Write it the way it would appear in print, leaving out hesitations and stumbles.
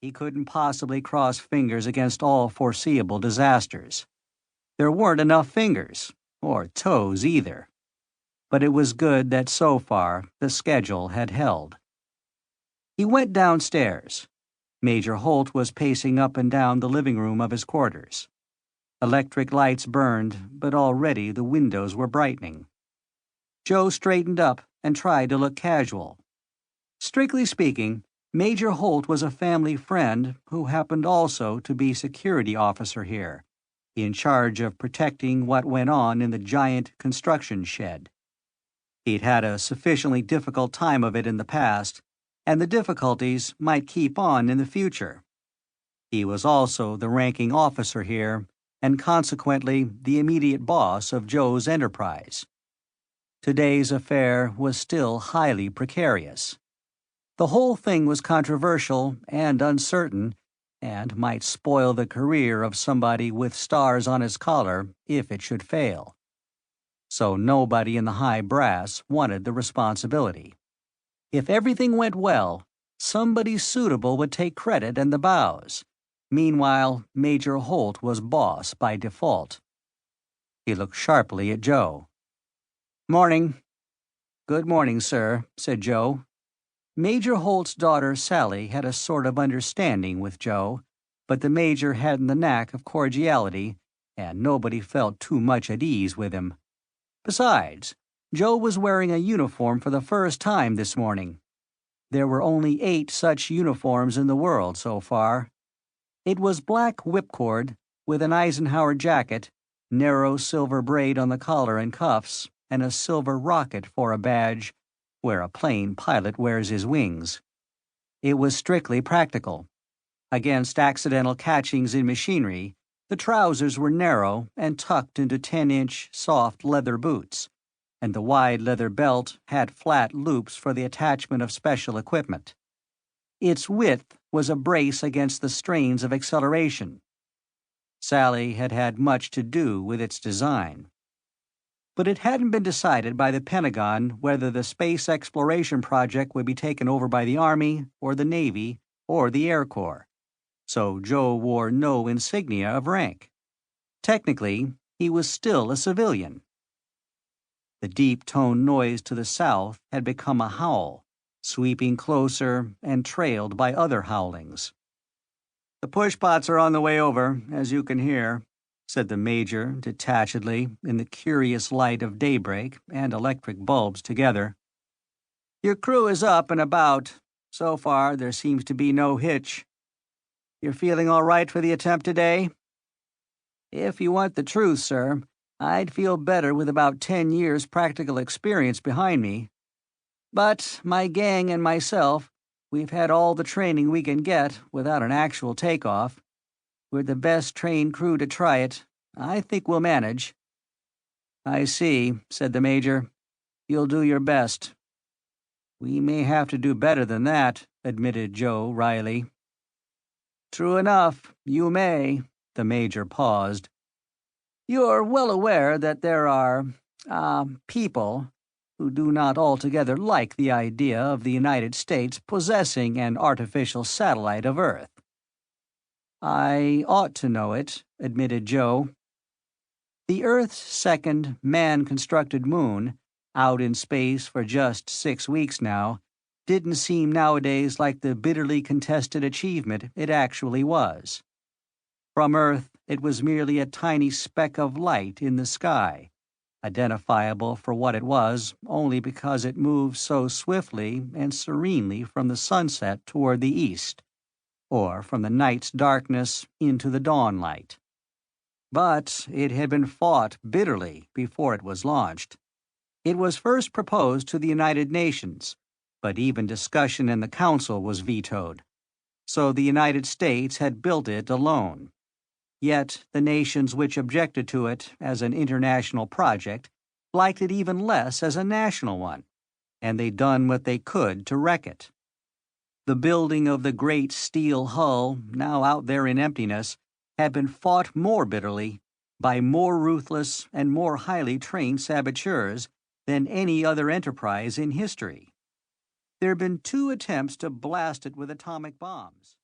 He couldn't possibly cross fingers against all foreseeable disasters. There weren't enough fingers, or toes either. But it was good that so far the schedule had held. He went downstairs. Major Holt was pacing up and down the living room of his quarters. Electric lights burned, but already the windows were brightening. Joe straightened up and tried to look casual. Strictly speaking, Major Holt was a family friend who happened also to be security officer here, in charge of protecting what went on in the giant construction shed. He'd had a sufficiently difficult time of it in the past, and the difficulties might keep on in the future. He was also the ranking officer here, and consequently the immediate boss of Joe's enterprise. Today's affair was still highly precarious. The whole thing was controversial and uncertain, and might spoil the career of somebody with stars on his collar if it should fail. So nobody in the high brass wanted the responsibility. If everything went well, somebody suitable would take credit and the bows. Meanwhile, Major Holt was boss by default. He looked sharply at Joe. "Morning." "Good morning, sir," said Joe. Major Holt's daughter Sally had a sort of understanding with Joe, but the Major hadn't the knack of cordiality, and nobody felt too much at ease with him. Besides, Joe was wearing a uniform for the first time this morning. There were only 8 such uniforms in the world so far. It was black whipcord, with an Eisenhower jacket, narrow silver braid on the collar and cuffs, and a silver rocket for a badge, where a plane pilot wears his wings. It was strictly practical. Against accidental catchings in machinery, the trousers were narrow and tucked into 10-inch soft leather boots, and the wide leather belt had flat loops for the attachment of special equipment. Its width was a brace against the strains of acceleration. Sally had had much to do with its design. But it hadn't been decided by the Pentagon whether the space exploration project would be taken over by the Army or the Navy or the Air Corps, so Joe wore no insignia of rank. Technically, he was still a civilian. The deep-toned noise to the south had become a howl, sweeping closer and trailed by other howlings. "The pushpots are on the way over, as you can hear," said the Major detachedly in the curious light of daybreak and electric bulbs together. "Your crew is up and about. So far, there seems to be no hitch. You're feeling all right for the attempt today?" "If you want the truth, sir, I'd feel better with about 10 years' practical experience behind me. But my gang and myself, we've had all the training we can get without an actual takeoff. We're the best trained crew to try it. I think we'll manage." "I see," said the Major. "You'll do your best." "We may have to do better than that," admitted Joe wryly. "True enough, you may." The Major paused. "You're well aware that there are, people who do not altogether like the idea of the United States possessing an artificial satellite of Earth." "I ought to know it," admitted Joe. The Earth's second man-constructed moon, out in space for just 6 weeks now, didn't seem nowadays like the bitterly contested achievement it actually was. From Earth, it was merely a tiny speck of light in the sky, identifiable for what it was only because it moved so swiftly and serenely from the sunset toward the east, or from the night's darkness into the dawn light. But it had been fought bitterly before it was launched. It was first proposed to the United Nations, but even discussion in the Council was vetoed. So the United States had built it alone. Yet the nations which objected to it as an international project liked it even less as a national one, and they'd done what they could to wreck it. The building of the great steel hull, now out there in emptiness, had been fought more bitterly by more ruthless and more highly trained saboteurs than any other enterprise in history. There had been 2 attempts to blast it with atomic bombs.